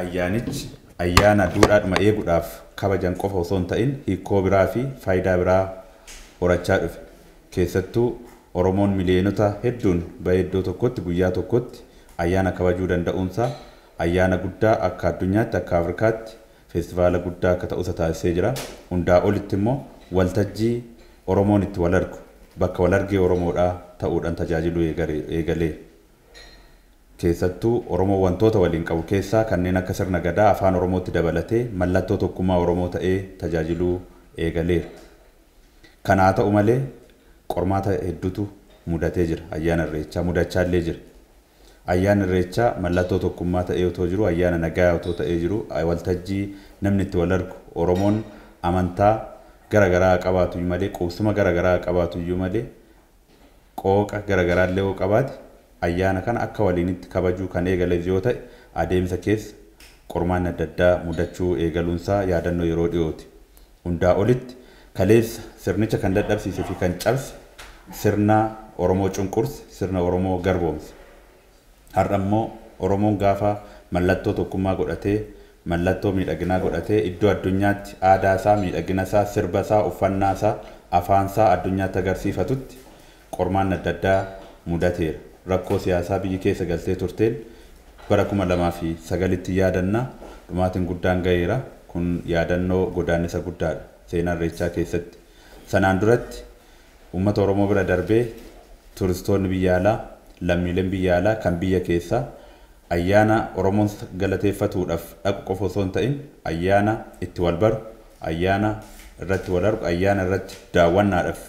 Ayyaanichi ayyaana duudhaadhuma eeguudhaaf kabajan qofa osoo hin ta'in hiikoo biraa fi faayidaa biraa horachaa dhufe. Keessattuu Oromoon miliyoonota hedduun bahee iddoo tokkotti guyyaa tokkotti ayyaana kabajuu danda'uunsaa ayyaana guddaa akka addunyaatti akka Afrikaatti feestivaala guddaa akka ta'u taasisee jira. Hundaa olitti immoo waltajjii Oromoon itti wal argu bakka wal argee Oromoodhaa ta'uudhaan tajaajilu eegalee. Keessattuu Oromoo wantoota waliin qabu keessaa kanneen akka sirna gadaa afaan Oromootti dabalatee mallattoo tokkummaa Oromoo ta'ee tajaajiluu eegaleera. Kana ta'u malee qormaata hedduutu mudatee jira. Ayyaana Irreechaa mudachaallee jira. Ayyaana Irreechaa mallattoo tokkummaa ta'ee otoo jiru, ayyaana nagaa otoo ta'ee jiru, waltajjii namni itti wal argu Oromoon amantaa garagaraa qabaatu malee, qubsuma garagaraa qabaatu malee, qooqa garagaraallee yoo qabaate ayyaana kana akka waliinitti kabajuu kan eegale yoo ta'e adeemsa keessa qormaanni adda addaa mudachuu eegaluunsaa yaadannoo yeroo dhiyooti. Hundaa olitti kaleessa sirnicha kan dadhabsiisee fi kan cabse sirna Oromoo cunqurse, sirna Oromoo garboomse. Har'a immoo Oromoon gaafa mallattoo tokkummaa godhatee, mallattoo miidhaginaa godhatee iddoo addunyaatti aadaa isaa, miidhagina isaa, sirba isaa, uffannaa isaa, afaan isaa addunyaatti agarsiifatutti qormaanni adda addaa mudateera. Rakkoo siyaasaa biyyi keessa galtee turteen bara 2009tti yaadannaa dhumaatiin guddaan ga'eera. Kun yaadannoo godaannisa guddaadha seenaa Irreechaa keessatti. Sanaan duratti uummata Oromoo bira darbee turistoonni biyya alaa, lammiileen biyya alaa kan biyya keessaa ayyaana Oromoon galateeffatuudhaaf dhaqu qofa osoo hin ta'in ayyaana itti wal baru, ayyaana irratti wal argu, ayyaana irratti daawwannaadhaaf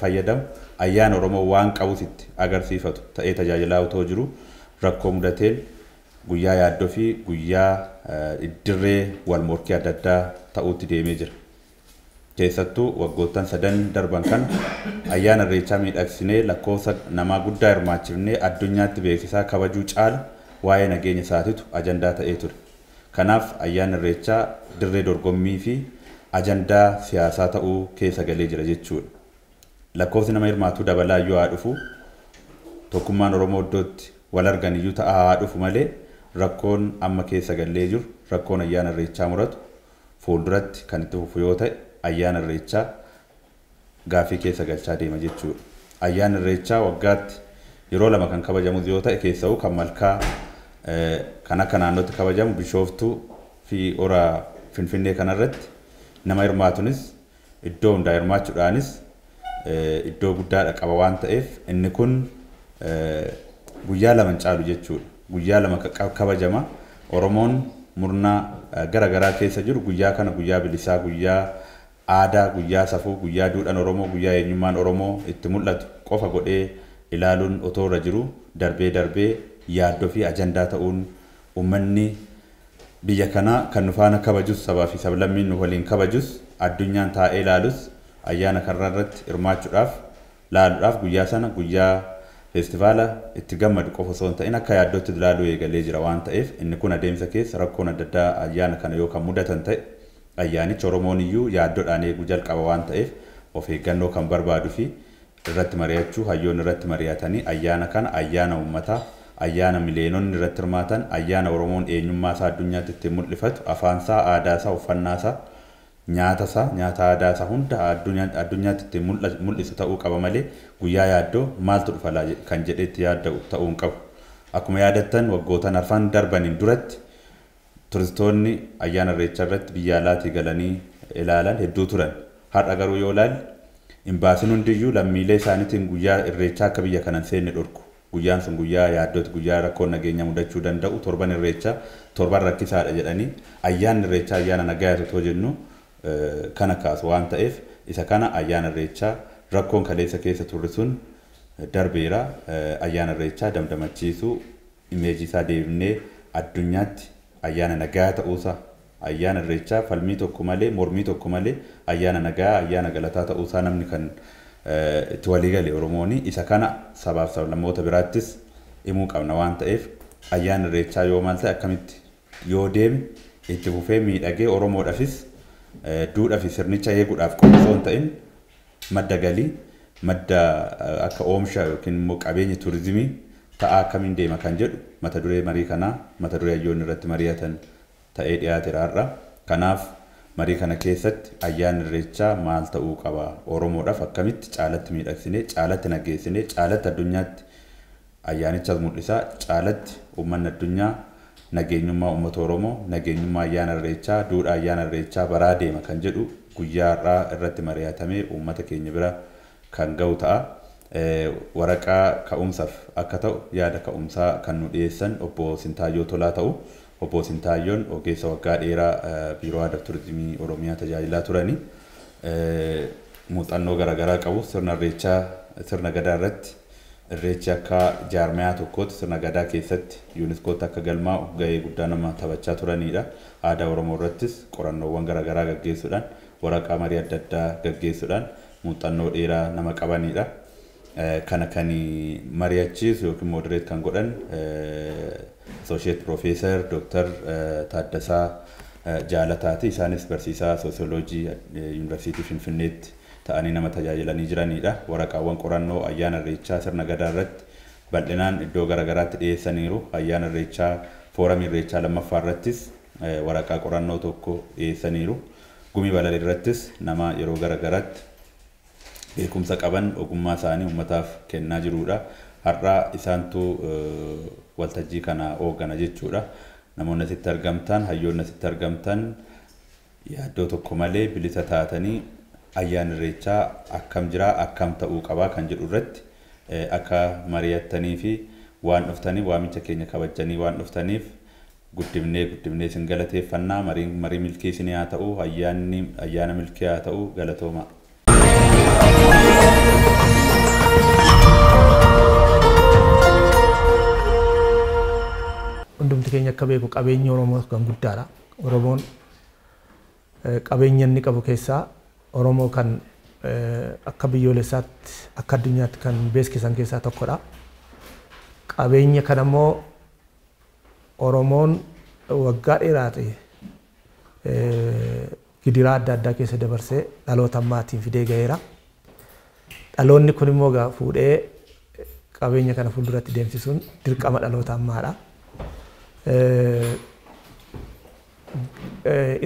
fayyadamu, ayyaana Oromoo waan qabusitti agarsiifatu ta'ee tajaajilaa otoo jiru rakkoo mudateen guyyaa yaaddoo fi guyyaa dirree wal morkii adda addaa ta'uutti deemee jira. Keessattuu waggoottan 3 darban kan ayyaana Irreechaa miidhagsinee lakkoofsa namaa guddaa hirmaachifnee addunyaatti beeksisaa kabajuu caala waa'ee nageenya isaatiitu ajandaa ta'ee ture. Kanaaf ayyaana Irreechaa dirree dorgommii fi ajandaa siyaasaa ta'uu keessa galee jira jechuudha. Lakkoofsi nama hirmaatuu dabalaa yoo haa dhufu tokkummaan Oromoo iddootti wal argan iyyuu ta'aa haa dhufu malee rakkoon amma keessa galee jiru rakkoon ayyaana Irreechaa muratu fuulduratti kan itti fufu yoo ta'e ayyaana Irreechaa gaafii keessa galchaa deema jechuudha. Ayyaana Irreechaa waggaatti yeroo lama kan kabajamu yoo ta'e keessa'uu kan malkaa kan akka naannootti kabajamu Bishooftuu fi Hora Finfinnee kanarratti nama hirmaatunis iddoo hundaa hirmaachuudhaanis iddoo guddaadha qaba waan ta'eef inni kun guyyaa lama caalu jechuudha. Guyyaa lama kabajama. Oromoon murnaa garagaraa keessa jiru guyyaa kana guyyaa bilisaa, guyyaa aadaa, guyyaa safuu, guyyaa duudhaan Oromoo, guyyaa eenyummaan Oromoo itti mul'atu qofa godhee ilaaluun otoo irra jiru darbee yaaddoo fi ajandaa ta'uun uummanni biyya kanaa kan nu faana kabajus sabaa fi sablammiin nu waliin kabajus addunyaan taa'ee ilaalus ayyaana kanarratti hirmaachuudhaaf laaluudhaaf guyyaa sana guyyaa feestivaala itti gammadu qofa osoo hin ta'in akka yaaddootti ilaaluu eegalee jira waan ta'eef inni kun adeemsa keessa rakkoon adda addaa ayyaana kana yoo kan mudatan ta'e ayyaanichi Oromoon iyyuu yaaddoodhaan eeguu jalqaba waan ta'eef of eeggannoo kan barbaaduu fi irratti mari'achuu hayyoonni irratti mari'atanii ayyaana kana ayyaana uummataa, ayyaana miliyoononni irratti hirmaatan, ayyaana Oromoon eenyummaa isaa addunyaatti ittiin mul'ifatu, afaan isaa, aadaa isaa, uffannaa isaa, nyaata isaa, nyaata aadaa isaa hunda addunyaatti ittiin mul'isu ta'uu qaba malee guyyaa yaaddoo maaltu dhufa kan jedhee itti yaadda'u ta'uu hin qabu. Akkuma yaadattan waggootan arfan darbaniin duratti turistoonni ayyaana Irreechaa irratti biyya alaatii galanii ilaalan hedduu turan. Har'a garuu yoo ilaalle imbaasiin hundiyyuu lammiilee isaaniitiin guyyaa Irreechaa akka biyya kanan seenne dhorku. Guyyaan sun guyyaa yaaddooti, guyyaa rakkoon nageenya mudachuu danda'u, torban Irreechaa torban rakkisaadha jedhanii ayyaanni Irreechaa ayyaana nagaa otoo jennu kana kaasu waan ta'eef isa kana ayyaana Irreechaa rakkoon kaleessa keessa turre sun darbeera. Ayyaana Irreechaa damdamachiisuu imeejii isaa deebinee addunyaatti ayyaana nagaa ta'uusaa, ayyaana Irreechaa falmii tokko malee, mormii tokko malee ayyaana nagaa, ayyaana galataa ta'uusaa namni kan itti walii galee Oromooni isa kana sabaaf sablammoota biraattis himuu qabna waan ta'eef ayyaana Irreechaa yoo maal ta'e akkamitti yoo deeme itti fufee miidhagee Oromoodhaafis duudhaa fi sirnicha eeguudhaaf qofa osoo hin ta'in madda galii, madda akka oomisha yookiin immoo qabeenya turizimii ta'aa akkamiin deema kan jedhu mata duree marii kanaa mata duree hayyoonni irratti mari'atan ta'ee dhiyaateera. Kanaaf marii kana keessatti ayyaanni irreechaa maal ta'uu qaba? Oromoodhaaf akkamitti caalatti miidhagsinee, caalatti nageessinee, caalatti addunyaatti ayyaanicha mul'isaa, caalatti uummanni addunyaa nageenyummaa uummata Oromoo, nageenyummaa ayyaana irreechaa, duudhaa ayyaana irreechaa baraa deema kan jedhu guyyaa har'aa irratti mari'atamee uummata keenya bira kan ga'u ta'a. Waraqaa ka'umsaaf akka ta'u yaada ka'umsaa kan nu dhiyeessan obbo Sintaayyoo Tolaa ta'u. Obbo Sintaayyoon ogeessa waggaa dheeraa biiroo aadaa fi turizimii Oromiyaa tajaajilaa turani. Muuxannoo garaagaraa qabu. Sirna irreechaa sirna gadaa irratti irreechi akka jaarmayaa tokkootti sirna gadaa keessatti yuuniskootti akka galmaa'u gahee guddaa nama taphachaa turanidha. Aadaa Oromoo irrattis qorannoowwan garaagaraa gaggeessuudhaan waraqaa marii adda addaa gaggeessuudhaan muuxannoo dheeraa nama qabanidha. Kana kan mari'achiisu yookiin moderate kan godhan Associate Professor Dr. Taaddasaa Jaalataati. Isaanis barsiisaa soosiyooloojii Yuunivarsiitii Finfinneetti ta'anii nama tajaajilanii jiranidha. Waraqaawwan qorannoo ayyaana irreechaa sirna gadaa irratti bal'inaan iddoo garaagaraatti dhiyeessaniiru. Ayyaana irreechaa fooramii irreechaa lammaffaa irrattis waraqaa qorannoo tokko dhiyeessaniiru. Gumii balalii irrattis nama yeroo garaagaraatti beekumsa qaban ogummaa isaanii uummataaf kennaa jirudha. Har'a isaantu waltajjii kana hooggana jechuudha. Namoonni asitti argamtan, hayyoonni asitti argamtan yaaddoo tokko malee bilisa taatanii ayyaana irreechaa akkam jira, akkam ta'uu qabaa kan jedhu irratti akka mari'attanii fi waan dhuftanii waamicha keenya kabajanii waan dhuftaniif guddifnee isin galateeffannaa. Marii milkii isin haa ta'u, ayyaana milkii haa ta'u. Galatooma. Hundumti keenya akka beeku qabeenyi Oromoo kan guddaadha. Oromoon qabeenya inni qabu keessaa Oromoo kan akka biyyoolessaatti akka addunyaatti kan beeksisan keessaa tokkodha. Qabeenya kana immoo Oromoon waggaa dheeraati gidiraa adda addaa keessa dabarsee dhaloota ammaatiin fidee ga'eera. Dhaloonni kun immoo fuudhee qabeenya kana fuulduratti deemsisuun dirqama dhaloota ammaadha.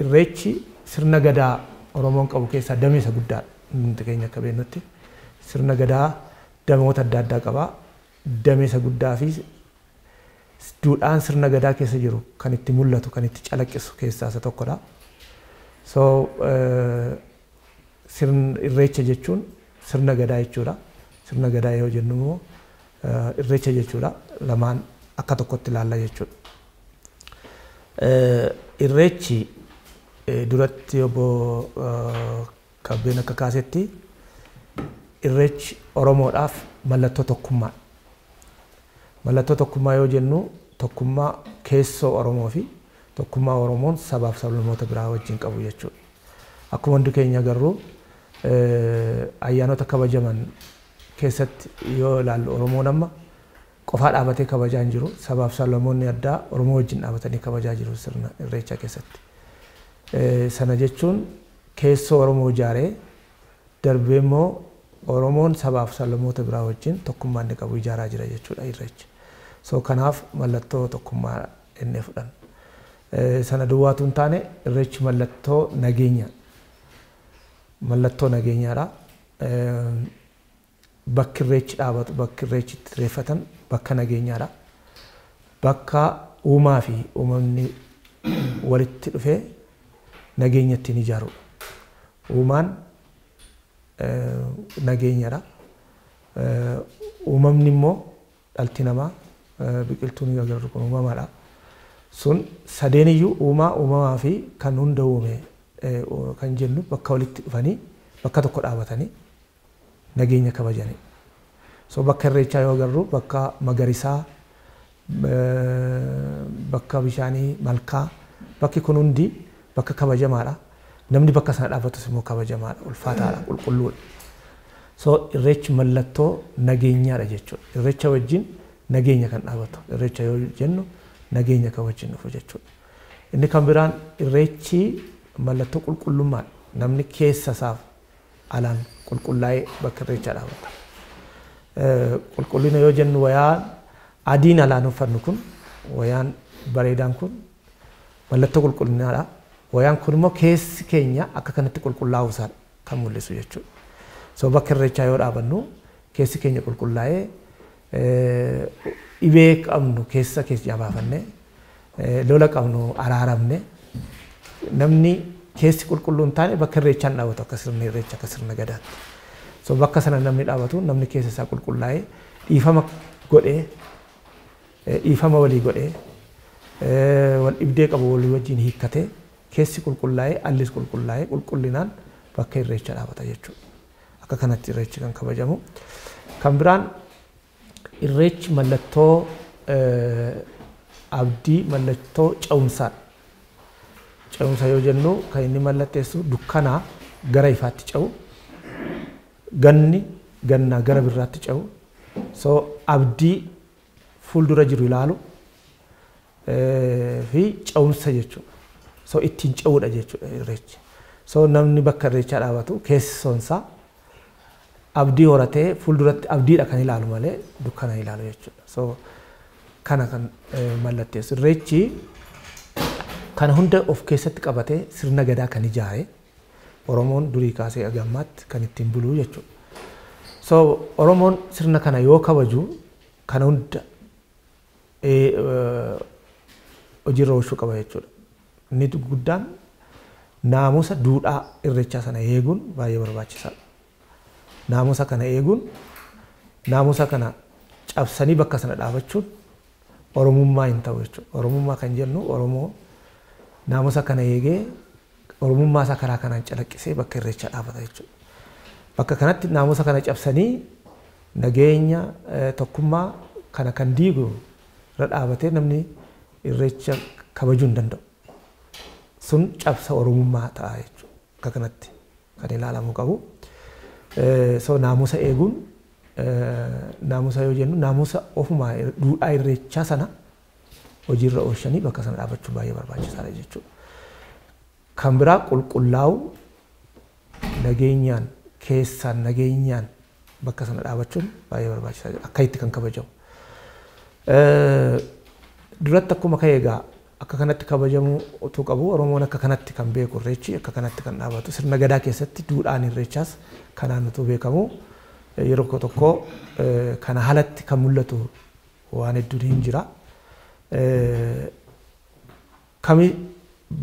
Irreechi sirna gadaa Oromoon qabu keessaa damee isa guddaadha. Hundi keenya akka beeknutti sirna gadaa damoota adda addaa qaba. Damee isa guddaa fi duudhaan sirna gadaa keessa jiru kan itti mul'atu, kan itti calaqqisu keessaa isa tokkodha. Irreecha jechuun sirna gadaa jechuudha. Sirna gadaa yoo jennu immoo irreecha jechuudha. Lamaan akka tokkotti ilaalla jechuudha. Irreechi duratti obbo Kabbeen akka kaasetti irreechi Oromoodhaaf mallattoo tokkummaa. Mallattoo tokkummaa yoo jennu tokkummaa keessoo Oromoo fi tokkummaa Oromoon sabaaf sablammoota biraa wajjin qabu jechuudha. Akkuma hundi keenya agarru ayyaanota kabajaman keessatti yoo ilaallu Oromoon amma qofaa dhaabatee kabajaa hin jiru. Sabaaf sablammoonni addaa Oromoo wajjin dhaabatanii kabajaa jiru sirna irreechaa keessatti. Sana jechuun keessoo Oromoo ijaaree darbee immoo Oromoon sabaaf sablammoota biraa wajjin tokkummaa inni qabu ijaaraa jira jechuudha irreechi. Kanaaf mallattoo tokkummaa inni fudhan. Sana duwwaatu hin taane irreechi mallattoo nageenya. Mallattoo nageenyaadha. Bakki irreechi dhaabatu, bakki irreechi itti irreeffatan bakka nageenyaadha. Bakka uumaa fi uumamni walitti dhufee nageenya ittiin ijaarudha. Uumaan nageenyaadha. Uumamni immoo dhalti namaa biqiltuun agarru kun uumamaadha. Sun sadeeniyyuu uumamaa fi kan hunda uume kan jennu bakka walitti dhufanii bakka tokko dhaabatanii nageenya kabajanii. Bakka irreechaa yoo agarru bakka magariisaa, bakka bishaanii, malkaa, bakki kun hundi bakka kabajamaadha. Namni bakka sana dhaabatus immoo kabajamaadha, ulfaataadha, qulqulluudha. Irreechi mallattoo nageenyaadha jechuudha. Irreecha wajjin nageenya kan dhaabatu. Irreecha yoo jennu nageenya kan wajjin dhufu jechuudha. Inni kan biraan irreechi mallattoo qulqullummaadha. Namni keessa isaaf alaan qulqullaa'ee bakka irreechaa dhaabata. Qulqullina yoo jennu wayaan adiin alaan uffannu kun wayaan bareedaan kun mallattoo qulqullinaadha. Wayaan kun immoo keessi keenya akka kanatti qulqullaa'uu isaa kan mul'isu jechuudha. So bakka irreechaa yoo dhaabannu keessi keenya qulqullaa'ee dhibee qabnu keessa baafannee lola qabnu araaramne namni keessi qulqulluun taane bakka irreechaan dhaabatu akka sirna irreecha akka sirna gadaatti. So bakka sana namni dhaabatu namni keessa isaa qulqullaa'ee dhiifama godhee dhiifama walii godhee wal dhibdee qabu walii wajjin hiikkatee keessi qulqullaa'ee allis qulqullaa'ee qulqullinaan bakka irreecha dhaabata jechuudha. Akka kanatti irreechi kan kabajamu. Kan biraan irreechi mallattoo abdii mallattoo ce'umsaa. Ce'umsa yoo jennu kan inni mallatteessu dukkanaa gara ifaatti ce'u, ganni gannaa gara birraatti ce'u, so abdii fuuldura jiru ilaalu fi ce'umsa jechuudha. So ittiin ce'uudha jechuudha irreechi. So namni bakka irreechaa dhaabatu keessoonsaa abdii horatee fuulduratti abdiidha kan ilaalu malee dukkana ilaalu jechuudha. So kana kan mallatteessu. Irreechi kana hunda of keessatti qabatee sirna gadaa kan ijaare Oromoon durii kaasee agammaatti kan ittiin buluu jechuudha. So Oromoon sirna kana yoo kabaju kana hunda hojiirra oolchuu qaba jechuudha. Inni guddaan naamusa duudhaa irreechaa sana eeguun baay'ee barbaachisaadha. Naamusa kana eeguun naamusa kana cabsanii bakka sana dhaabachuun Oromummaa hin ta'u jechuudha. Oromummaa kan jennu Oromoo naamusa kana eegee Oromummaa isaa karaa kanaan calaqqisee bakka irreechaa dhaabata jechuudha. Bakka kanatti naamusa kana cabsanii nageenya tokkummaa kana kan diigu irra dhaabatee namni irreecha kabajuu hin danda'u. Sun cabsa Oromummaa ta'a jechuudha. Akka kanatti kan ilaalamuu qabu. So naamusa eeguun naamusa yoo jennu naamusa ofumaa duudhaa irreechaa sana hojiirra oolchanii bakka sana dhaabachuu baay'ee barbaachisaadha jechuudha. Kan biraa qulqullaa'uu nageenyaan keessaan nageenyaan bakka sana dhaabachuun baay'ee barbaachisaadha. Akka itti kan kabajamu. Duratti akkuma ka'e egaa akka kanatti kabajamuu utuu qabu Oromoon akka kanatti kan beeku irreechi akka kanatti kan dhaabatu sirna gadaa keessatti duudhaan irreechaas kanaan utuu beekamu yeroo tokko kana haalatti kan mul'atu waan hedduun hin jira.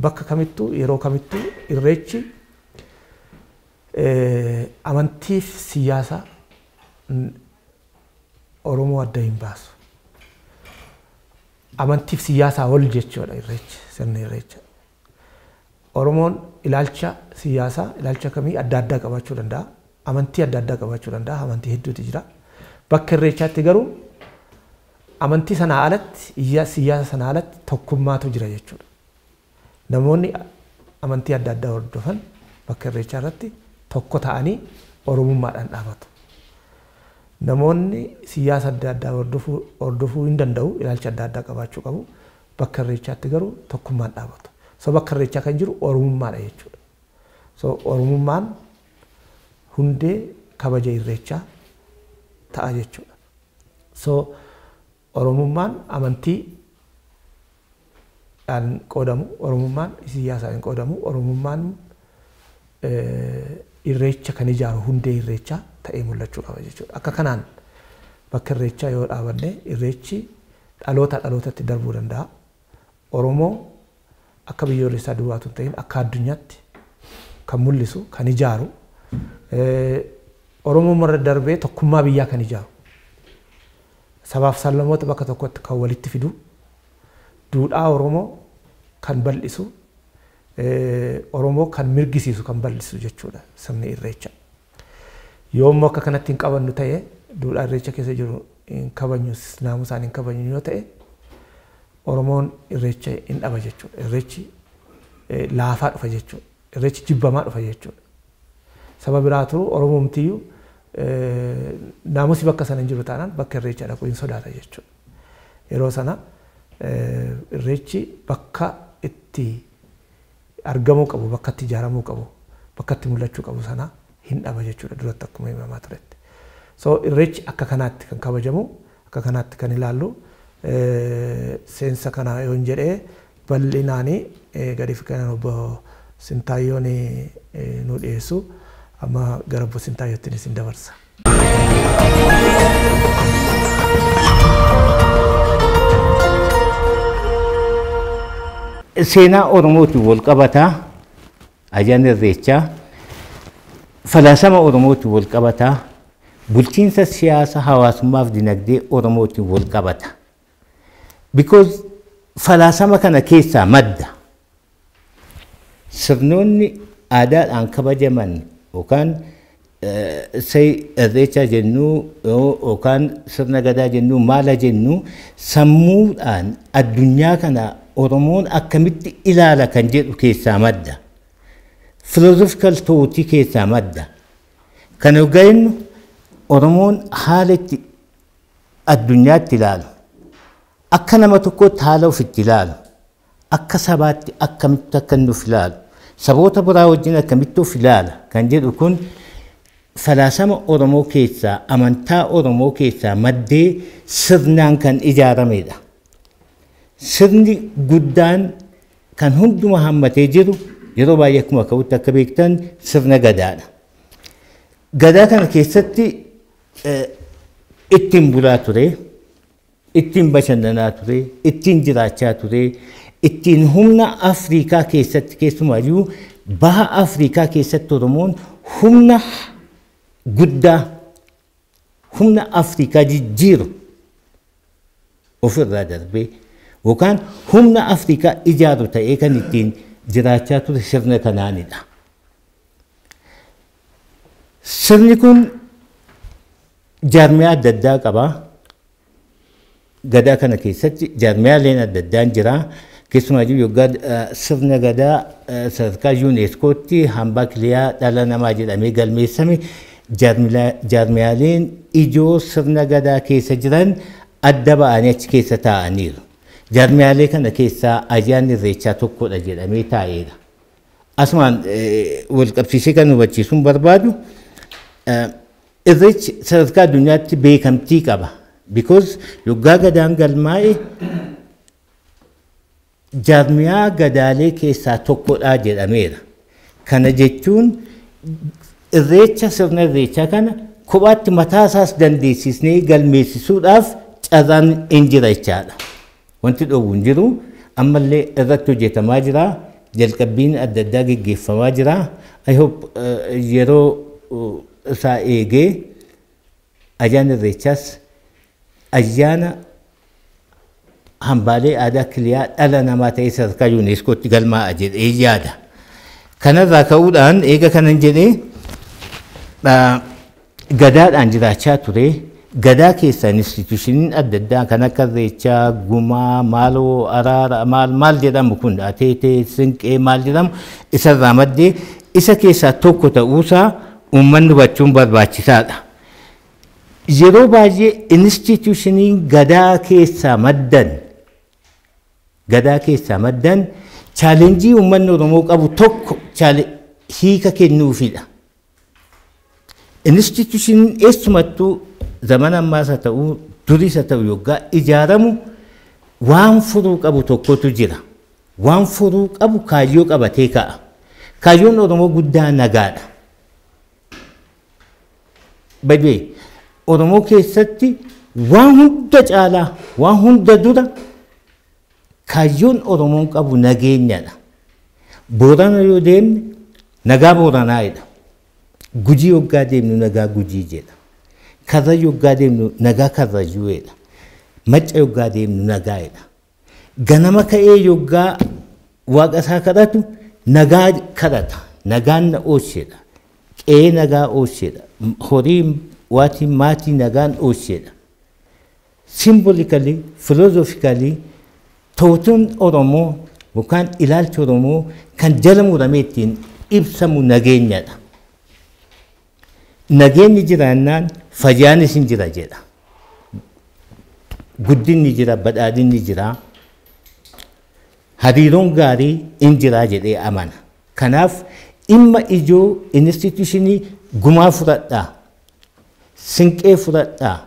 Bakka kamittuu yeroo kamittuu irreechi amantiif siyaasa Oromoo adda hin baasu. Amantiif siyaasaa ol jechuudha irreechi sirni irreecha. Oromoon ilaalcha siyaasaa ilaalcha kamii adda addaa qabaachuu danda'a. Amantii adda addaa qabaachuu danda'a. Amantii hedduutu jira. Bakka irreechaatti garuu amantii sanaa alatti siyaasa sanaa alatti tokkummaatu jira jechuudha. Namoonni amantii adda addaa hordofan bakka irreechaa irratti tokko ta'anii Oromummaadhaan dhaabatu. Namoonni siyaasa adda addaa hordofuu hin danda'u ilaalcha adda addaa qabaachuu qabu. Bakka irreechaatti garuu tokkummaan dhaabatu. So bakka irreechaa kan jiru Oromummaadha jechuudha. So Oromummaan hundee kabaja irreechaa ta'a jechuudha. So Oromummaan amantiidhaan qoodamu, Oromummaan siyaasaan qoodamu, Oromummaan irreecha kan ijaaru hundee irreechaa ta'ee mul'achuu qaba jechuudha. Akka kanaan bakka irreechaa yoo dhaabanne irreechi dhaloota dhalootatti darbuu danda'a. Oromoo akka biyyoolessaa duwwaatu hin ta'in akka addunyaatti kan mul'isu kan ijaaru Oromoo marra darbee tokkummaa biyyaa kan ijaaru. Sabaaf sablammoota bakka tokkotti kan walitti fidu duudhaa Oromoo kan bal'isu Oromoo kan mirgisiisu kan bal'isu jechuudha sirni irreecha. Yoo immoo akka kanatti hin qabannu ta'e duudhaa irreecha keessa jiru hin kabajnu naamusaan hin kabajnu yoo ta'e Oromoon irreecha hin dhaba jechuudha. Irreechi laafaa dhufa jechuudha. Irreechi jibbamaa dhufa jechuudha. Saba biraatu Oromoomtiyyuu naamusi bakka sana hin jiru taanaan bakka irreechaa dhaquu hin sodaata jechuudha. Yeroo sana irreechi bakka itti argamuu qabu, bakka itti ijaaramuu qabu, bakka itti mul'achuu qabu sana hin dhaba jechuudha duratti akkuma himamaa turetti. So irreechi akka kanaatti kan kabajamu, akka kanaatti kan ilaallu seensa kana yoo hin jedhee bal'inaanii gadi fi kanan obbo Sintaayyoon nu dhiyeessu amma gara obbo Sintaayyootti isin dabarsa. Seenaa Oromootiin wal qabataa ayyaana Irreechaa falaasama Oromootiin wal qabataa bulchiinsa siyaasa hawaasummaaf dinagdee Oromootiin wal qabata. Because falaasama kana keessaa madda sirnoonni aadaadhaan kabajaman yookaan Irreecha jennu yookaan sirna Gadaa jennu maala jennu sammuudhaan addunyaa kana Oromoon akkamitti ilaala kan jedhu keessaa madda. Philosophical thought keessaa madda. Kan ogainu Oromoon haala itti addunyaatti ilaalu. Akka nama tokkootti haala ofitti ilaalu. Akka sabaatti akkamitti akka nuuf ilaalu. Saboota biraa wajjin akkamitti of ilaala kan jedhu kun falaasama Oromoo keessaa amantaa Oromoo keessaa maddee sirnaan kan ijaaramedha. Sirni guddaan kan hunduma hammatee jiru yeroo baay'ee akkuma ka'utti akka beektan sirna Gadaadha. Gadaa kana keessatti ittiin bulaa ture, ittiin bashannanaa ture, ittiin jiraachaa ture, ittiin humna Afrikaa keessatti keessumaayyuu baha Afrikaa keessatti Oromoon humna guddaa humna Afrikaa jijjiiru ofirraa darbee yookaan humna Afrikaa ijaaru ta'ee kan ittiin jiraachaa ture sirna kanaanidha. Sirni kun jaarmiyaa adda addaa qaba. Gadaa kana keessatti jaarmiyaaleen adda addaan jira. Keessumaayyuu yoggaa sirna Gadaa sadarkaa UNESCOtti hambaa kiliyaa dhala namaa jedhamee galmeessame jaarmiyaaleen ijoo sirna Gadaa keessa jiran adda ba'anii achi keessa taa'aniiru. Jaarmiyaalee kana keessaa ayyaanni Irreechaa tokkodha jedhamee taa'eera. Asumaan wal qabsiisee kan hubachiisuun barbaadu Irreechi sadarkaa addunyaatti beekamtii qaba. Because yoggaa Gadaan galmaa'e jaarmiyaa Gadaalee keessaa tokkodha jedhameera. Kana jechuun Irreecha sirna Irreechaa kana kophaatti mataa isaas dandeessisnee galmeessisuudhaaf carraan hin jira jechaadha. Wanti dhoowwu hin jiru ammallee irratti hojjetamaa jira. Jalqabbiin adda addaa geggeeffamaa jira. I hope yeroo isaa eegee ayyaana Irreechaas ayyaana hambaalee aadaa kiliyaa dhala namaa ta'ee sadarkaa UNESCOtti galmaa'a jedhee yaada. Kanarraa ka'uudhaan eega kanan jedhee Gadaadhaan jiraachaa ture. Gadaa keessaa institushiniin adda addaa kan akka Irreechaa, Gumaa, Maaloo, Araara, maal jedhamu kun Ateetee, Sinqee maal jedhamu isarraa maddee isa keessaa tokko ta'uusaa uummanni hubachuun barbaachisaadha. Yeroo baay'ee institushiniin Gadaa keessaa maddan chaalenjii uummanni Oromoo qabu tokko hiika kennuufidha. Institushiniin eessumattuu zaman ammaas haa ta'u duris haa ta'u yoggaa ijaaramu waan furuu qabu tokkotu jira. Waan furuu qabu kaayyoo qabatee ka'a. Kaayyoon Oromoo guddaa nagaadha. Badee Oromoo keessatti waan hunda caalaa waan hunda dura kaayyoon Oromoon qabu nageenyadha. Boorana yoo deemne nagaa Booranaayidha. Gujii yoggaa deemnu nagaa Gujii jedha. Karrayyuu yoggaa deemnu nagaa Karrayyuudha. Macca yoggaa deemnu nagaadha. Ganama ka'ee yoggaa waaqa isaa kadhatu nagaa kadhata. Nagaan na oolchedha. Qe'ee nagaa oolchedha. Horii waatii maatii nagaan oolchedha. Symbolically, philosophically, tootuun Oromoo yookaan ilaalchi Oromoo kan jala muramee ittiin ibsamu nageenyadha. Nageenyi jiraannaan fayyaanis hin jira jedha. Guddinni jira, badhaadhinni jira. Hariiroon gaarii hin jira jedhee amana. Kanaaf dhimma ijoo institushinii Gumaa fudhadhaa. Sinqee fudhadhaa.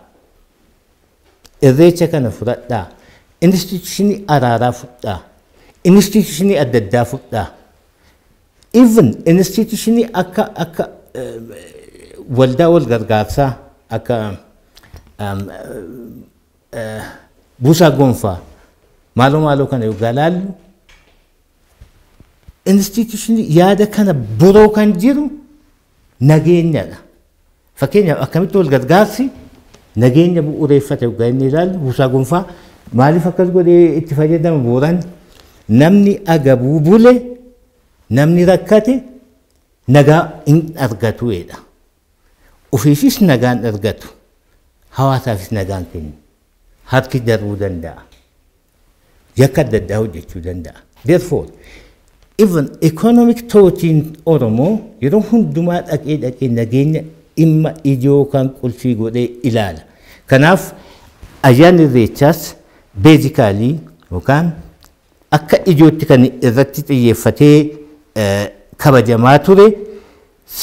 Irreecha kana fudhadhaa. Institushinii Araaraa fudhadhaa. institutionii adda addaa fudhaa. Even institutionii akka waldaa wal gargaarsaa akka buusaa gonfaa maaloo kana yookaan laallu institutionii yaada kana boroo kan jiru nageenyadha. Fakkeenyaaf akkamitti wal gargaarsi nageenya bu'uureeffate yookaan inni ilaallu buusaa gonfaa maaliif akkas godhee itti fayyadama booran namni agabuu bule namni rakkate nagaa hin argatu jedha. Ofiifis nagaan argatu hawaasaafis nagaan kennu harki darbuu danda'a. Yakka adda addaa hojjechuu danda'a. Therefore even economic thoughtiin Oromoo yeroo hundumaa dhaqee nageenya dhimma ijoo kan qulfii godhee ilaala. Kanaaf ayyaanni Irreechaas beezikaalii yookaan akka ijootti kan irratti xiyyeeffatee kabajamaa ture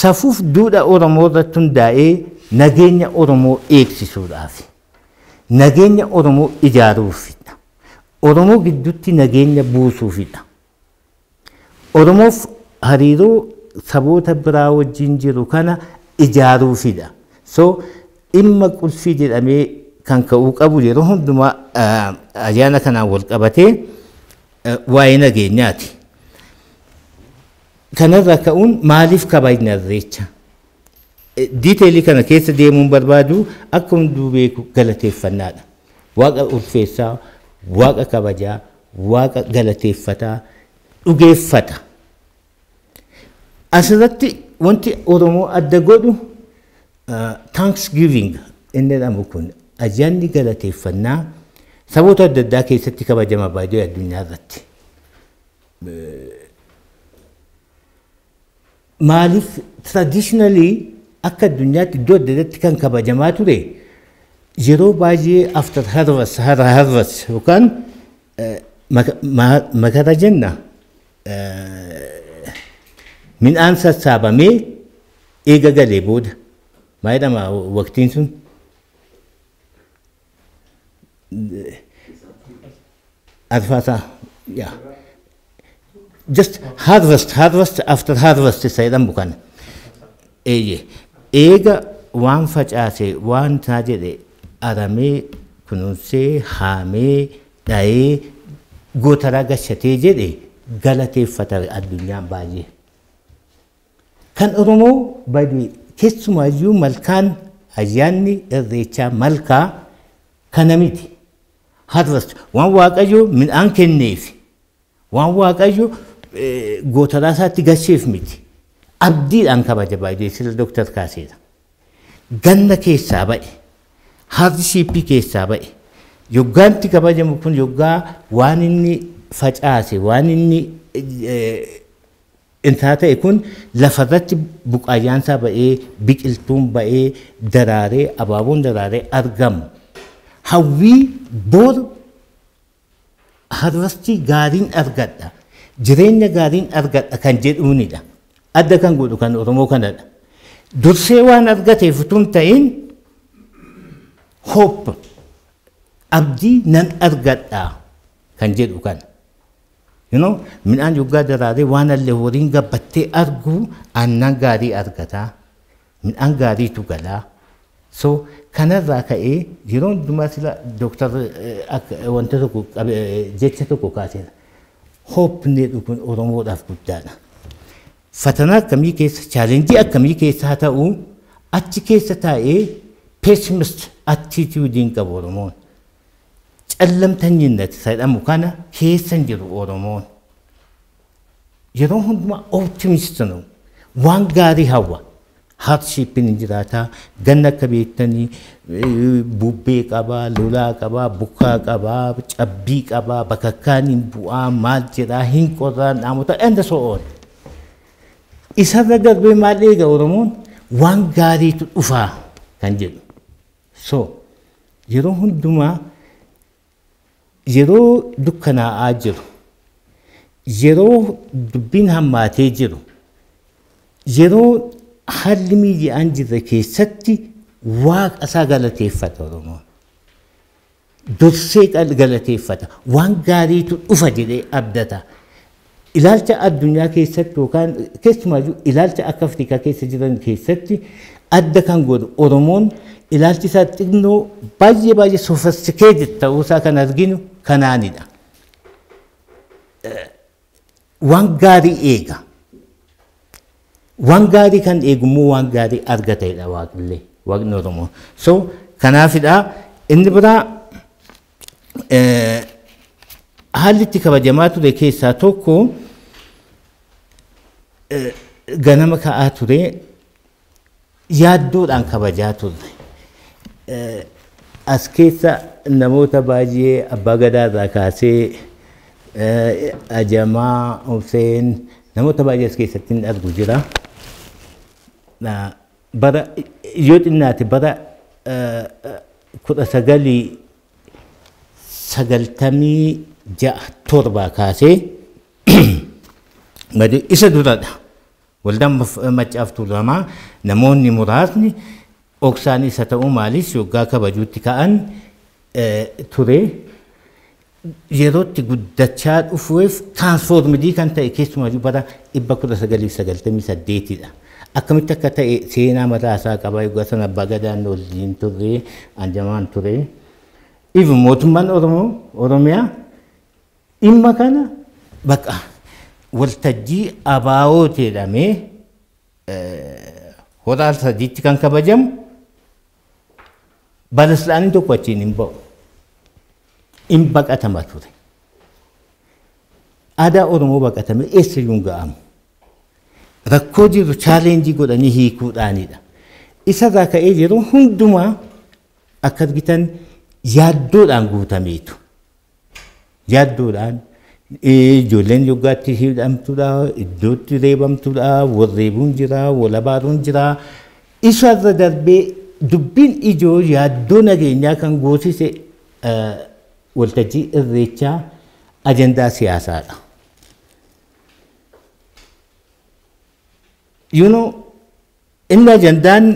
safuuf duudhaa Oromoo irratti hundaa'ee nageenya Oromoo eegsisuudhaaf nageenya Oromoo ijaaruufidha. Oromoo gidduutti nageenya buusuufidha. Oromoof hariiroo saboota biraa wajjin jiru kana ijaaruufidha. So dhimma qulfii jedhamee kan ka'uu qabu yeroo hundumaa ayyaana kanaan wal qabatee waa'ee nageenyaati. Kanarraa ka'uun maaliif kabajna Irreecha? Diiteelii kana keessa deemuun barbaadu akka hunduu beeku galateeffannaadha. Waaqa ulfeessaa, waaqa kabajaa, waaqa galateeffataa, dhugeeffata. Asirratti wanti Oromoo adda godhu Thanksgiving inni jedhamu kun ayyaanni galateeffannaa saboota adda addaa keessatti kabajama baay'ee addunyaa irratti. Maaliif traditionally akka addunyaatti iddoo adda addaatti kan kabajamaa ture yeroo baay'ee after harvest yookaan makara jenna midhaan sassaabamee eega galee booda maal jedhama waqtiin sun arfaasaa yaa just harvest after harvest isa jedhamu kana eega waan facaase waan taa jedhe aramee kunuunsee haamee dha'ee gootaraa gashatee jedhe galateeffata addunyaan baay'ee. Kan Oromoo baay'ee keessumaayyuu malkaan ayyaanni Irreechaa malkaa kana miti. Harvest waan Waaqayyo midhaan kenneef waan Waaqayyo gootaraa isaatti gasheef miti. Abdiidhaan kabaja baay'ee sila Dooktar Kaaseedha. Ganna keessaa ba'e, hardshipii keessaa ba'e. Yoggaanti kabajamu kun yoggaa waan inni facaase, waan inni intaa ta'e kun lafarratti buqaayaansaa ba'ee, biqiltuun ba'ee, daraaree, abaaboon daraaree argamu. Hawwii bor harvestii gaariin argadha. Jireenya gaariin argadha kan jedhuunidha. Adda kan godhu kan Oromoo kanadha. Dursee waan argateef utuu hin ta'in hope abdii nan argadha kan jedhu kana. Midhaan yoggaa daraaree waan allee horiin gabbattee argu aannan gaarii argataa. Midhaan gaariitu galaa. So kanarraa ka'ee yeroo hundumaa sila Dooktar wanta tokko jecha tokko kaaseera. Hoopni kun Oromoodhaaf guddaadha. Fatanaa akkamii keessa, chaalenjii akkamii keessa haa ta'u, achi keessa taa'ee pessimist attituudiin qabu Oromoon. Callamtanyinatti jedhamu kana keessa hin jiru Oromoon. Yeroo hundumaa optimist nu waan gaarii hawwa. Hardshipiin hin jiraataa, ganna akka beektanii bubbee qabaa, lolaa qabaa, bukkaa qabaa, cabbii qabaa, bakakkaan hin bu'aa, maal jedhaa, hin qorraa, naamota and so on. Isarra darbee maal eega Oromoon waan gaariitu dhufaa kan jedhu. So yeroo hundumaa yeroo dukkanaa'aa jiru, yeroo dubbiin hammaatee jiru, yeroo haalli miidiyaan jirre keessatti waaqa isaa galateeffata Oromoon. Dursee galateeffata. Waan gaariitu dhufa jedhee abdata. ilaalcha addunyaa keessatti yookaan keessumaayyuu ilaalcha akka Afrikaa keessa jiran keessatti adda kan godhu Oromoon ilaalchi isaa xinnoo baay'ee sophisticated ta'uusaa kan arginu kanaanidha. Waan gaarii eega. Waan gaarii kan eegummoo waan gaarii argatedha waaqillee waaqni Oromoo. So kanaafidha inni biraa haalli itti kabajamaa ture keessaa tokko ganama ka'aa ture yaaddoodhaan kabajaa turre. As keessa namoota baay'ee abbaa gadaa irraa kaasee Ajamaa, Huseen namoota baay'ee as keessatti hin argu jira. Bara yoo xinnaate bara 1967 kaasee gadi isa duradha. Waldaan Maccaaf Tuulamaa namoonni muraasni oksaanis haa ta'u maalis yoggaa kabajuutti ka'an ture. Yerootti guddachaa dhufuuf tiraansfoormidii kan ta'e keessumayyuu bara 1998dha. Akkamitti akka ta'e seenaa mataasaa qaba. Yoggaa sana abbaa gadaan waliin turre, Anjamaan ture. Even mootummaan Oromiyaa dhimma kana bakka waltajjii abaa'oo jedhamee horaa sadiitti kan kabajamu balasxaaniin tokko achiin hin ba'u. In baqatama ture. Aadaa Oromoo baqatame eessayyuu hin ga'amu. Rakkoo jiru chaaleenjii godhanii hiikuudhaanidha. Isarraa ka'ee yeroo hundumaa akka argitan yaaddoodhaan guutameetu. Yaaddoodhaan ijoolleen yoggaatti hidhamtuudha, iddootti reebamtuudha, warreebuun jira, walabaaruun jira. Isarra darbee dubbiin ijoo yaaddoo nageenyaa kan goosise waltajjii irreechaa ajandaa siyaasaadha. Inni ajandaan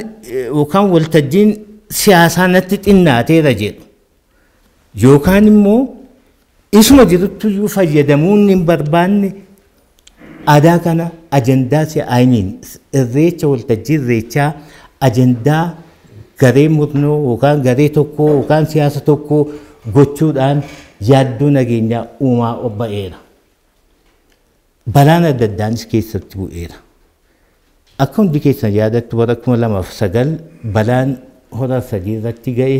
yookaan waltajjiin siyaasaa natti xinnaateera jedhu yookaan immoo isuma jirutti fayyadamuun hin barbaanne aadaa kana ajandaa irreecha waltajjii irreechaa ajandaa garee murnoo yookaan garee tokkoo yookaan siyaasa tokkoo gochuudhaan yaaddoo nageenyaa uumaa obba'eera. Balaan adda addaanis keessatti bu'eera. Akka hundi keessan yaadattu bara 2009 balaan hora sadii irratti ga'e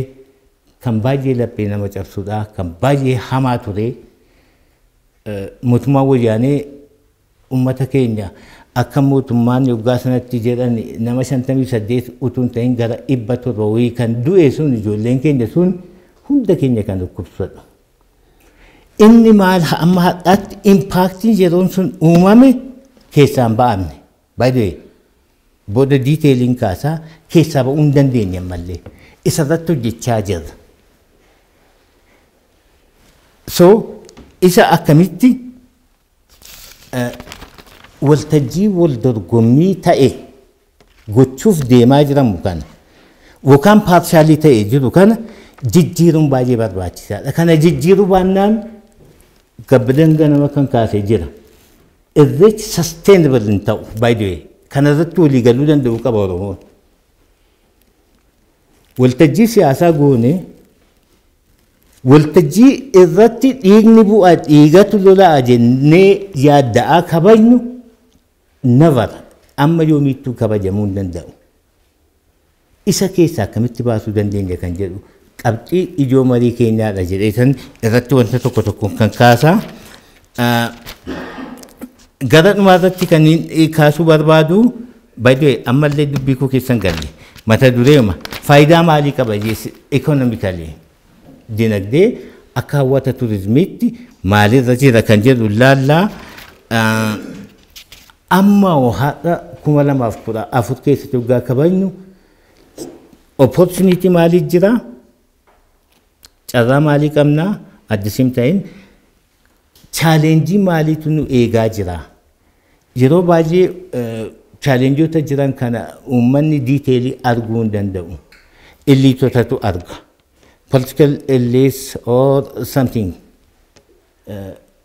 kan baay'ee laphee nama cabsuudha, kan baay'ee hamaa ture. Mootummaan wayyaanee uummata keenya akka mootummaan yoggaa sanatti jedhan nama 58 utuu hin ta'in gara 100 kan du'e sun ijoolleen keenya sun hunda keenya kan dhukkubsatu. Inni maal amma har'aatti impaaktiin yeroon sun uumame keessaan ba'amne. By the way, booda diiteeliin kaasaa keessaa ba'uu hin dandeenye mallee isarratti hojjechaa jirra. So isa akkamitti waltajjii wal dorgommii ta'e gochuuf deemaa jiramu kana yookaan paarshaalii ta'e jiru kana jijjiiruun baay'ee barbaachisaadha. Kana jijjiiruu baannaan gabbileen ganama kan kaasee jira. Irreechi sustainable hin ta'u by the way. Kana irratti walii galuu danda'u qaba Oromoon. Waltajjii siyaasaa goone waltajjii irratti dhiigni bu'aa dhiigatu lolaa jennee yaadda'aa kabajnu never amma yoomiittuu kabajamuu hin danda'u. Isa keessaa akkamitti baasuu dandeenya kan jedhu qabxii ijoo marii keenyaadha jedhee san irratti wanta tokko tokko kan kaasaa. Gara dhumaa irratti kan kaasuu barbaadu by the way ammallee dubbii koo keessan galle mata dureema faayidaa maalii qaba economically dinagdee akka hawwata turizimiitti maalirra jira kan jedhu laallaa amma haadha 2014 keessatti waggaa kabajnu opportunity maalii jira carraa maalii qabnaa at the same time challenge maaliitu nu eegaa jira. Yeroo baay'ee challenge jiran kana uummanni diiteelii arguu hin danda'u. Elitotatu arga. Political elites or something.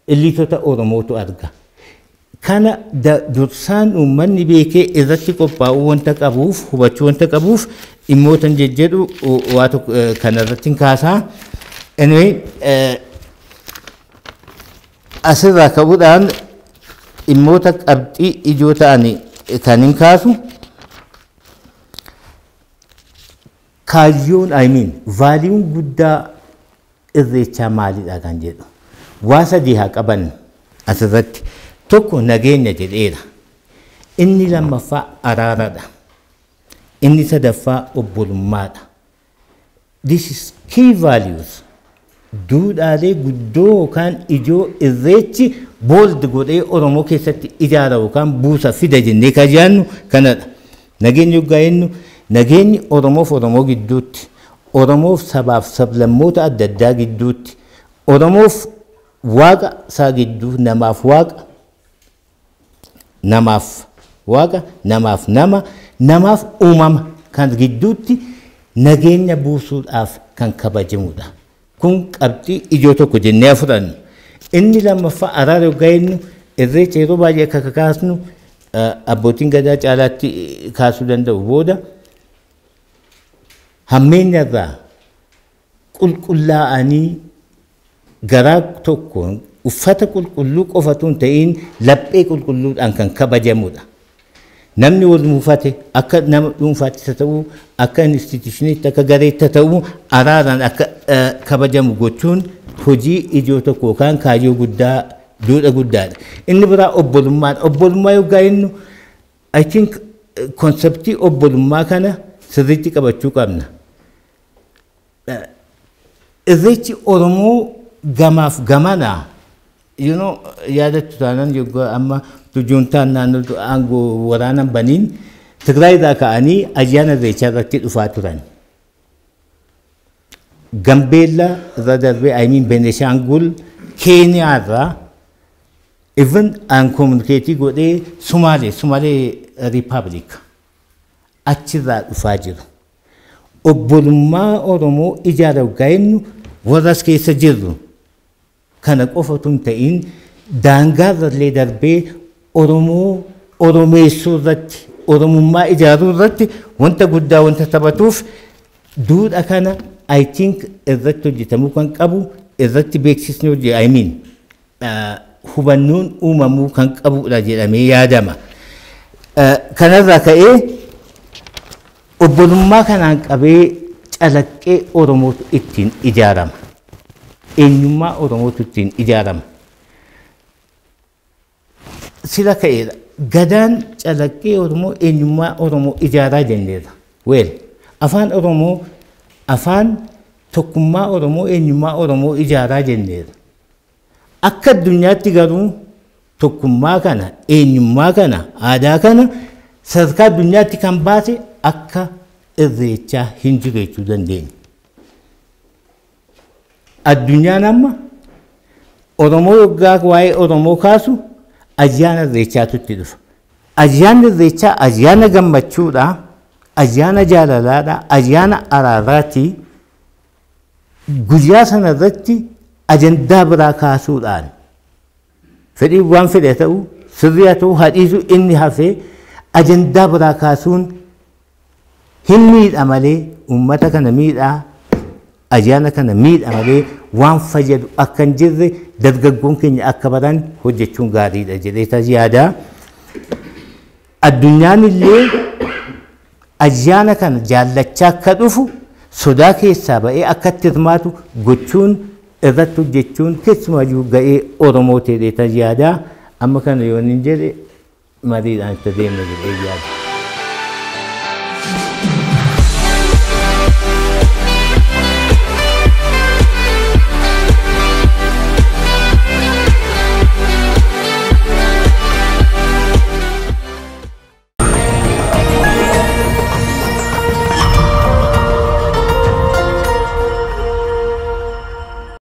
Elitota Oromootu arga. kana dursaan uummanni beekee irratti qophaa'uu wanta qabuuf hubachuu wanta qabuuf dhimmootan jejjedhu waa tokko kanarratti kaasaa. Anyway, asirraa ka'uudhaan dhimmoota qabxii ijoo ta'anii kan hin kaasu kaayyoon vaaliyuun guddaa irreechaa maalidha kan jedhu waa sadii haa qaban asirratti. Tokko nageenya jedheera. Inni lammaffaa araaradha. Inni sadaffaa obbolummaadha. This is key values. Duudhaalee guddoo yookaan ijoo irreechi bold godhee Oromoo keessatti ijaara yookaan buusa fida jennee kan jennu kanadha. Nageenyi yoggaa jennu nageenyi Oromoof Oromoo gidduutti, Oromoof sabaaf sablammoota adda addaa gidduutti, Oromoof waaqa isaa gidduu namaaf waaqa, namaaf waaqa, namaaf nama, namaaf uumama kan gidduutti nageenya buusuudhaaf kan kabajamudha. Kun qabxii ijoo tokko jennee fudhannu. Inni lammaffaa araara yoggaa jennu irreecha yeroo baay'ee akka kaasnu abbootiin gadaa caalaatti kaasuu danda'u booda hammeenyarraa qulqullaa'anii garaa tokkoon uffata qulqulluu qofatu hin ta'in laphee qulqulluudhaan kan kabajamudha. Namni wal muufate akka nama dhuunfaatti ta'uu akka instituutioniitti akka gareetti ta'uu araaraan akka kabajamu gochuun hojii ijoo tokko yookaan kaayyoo guddaa duudha guddaadha. Inni biraa obbolummaadha. Obbolummaa yoggaa jennu I think konseptii obbolummaa kana sirriitti qabachuu qabna. Irreechi Oromoo gamaaf gamanaa yaadattu taanaan yoggaa amma tujuuntaan naannoo aangoo waraanan baniin Tigraayirraa ka'anii ayyaana irreechaa irratti dhufaa turan. Gambeella irra darbee Beneshaangul Keeniyaarraa even aan komunikeetii godhee Sumaalee Riippaabilik achirraa dhufaa jiru. Obbolummaa Oromoo ijaara yoggaa jennu warras keessa jirru kana qofatu hin ta'in daangaarrallee darbee Oromoo Oromeessuu irratti Oromummaa ijaaruu irratti wanta guddaa wanta taphatuuf duudha kana I think irratti hojjetamuu kan qabu irratti beeksisni hojii hubannoon uumamuu kan qabudha jedhamee yaadama. Kanarraa ka'ee obbolummaa kanaan qabee calaqqee Oromootu ittiin ijaarama. Eenyummaa Oromootu ittiin ijaarama. Sila ka'eedha. Gadaan calaqqee Oromoo eenyummaa Oromoo ijaaraa jenneerra. Afaan Oromoo afaan tokkummaa Oromoo eenyummaa Oromoo ijaaraa jenneerra. Akka addunyaatti garuu tokkummaa kana eenyummaa kana aadaa kana sadarkaa addunyaatti kan baase akka irreechaa hin jiru jechuu dandeenya. Addunyaan amma Oromoo yoggaa waa'ee Oromoo kaasu ayyaana irreechaatu itti dhufa. Ayyaanni irreechaa ayyaana gammachuudha, ayyaana jaalalaadha, ayyaana araaraati. Guyyaa sana irratti ajandaa biraa kaasuudhaan fedhii waan fedhe ta'u sirrii haa ta'u hadhiisu inni hafee ajandaa biraa kaasuun hin miidha malee uummata kana miidhaa ayyaana kana miidha malee waan fayyadu akka hin jirre dargaggoon keenya akka baran hojjechuun gaariidha jedhee yaada. Addunyaan illee ayyaana kana jaallachaa akka dhufu sodaa keessaa ba'ee akka itti hirmaatu gochuun irratti hojjechuun keessumayyuu ga'ee Oromoo ta'ee yaada. Amma kana yoon hin jedhe mariidhaan itti deemna jedhee yaada.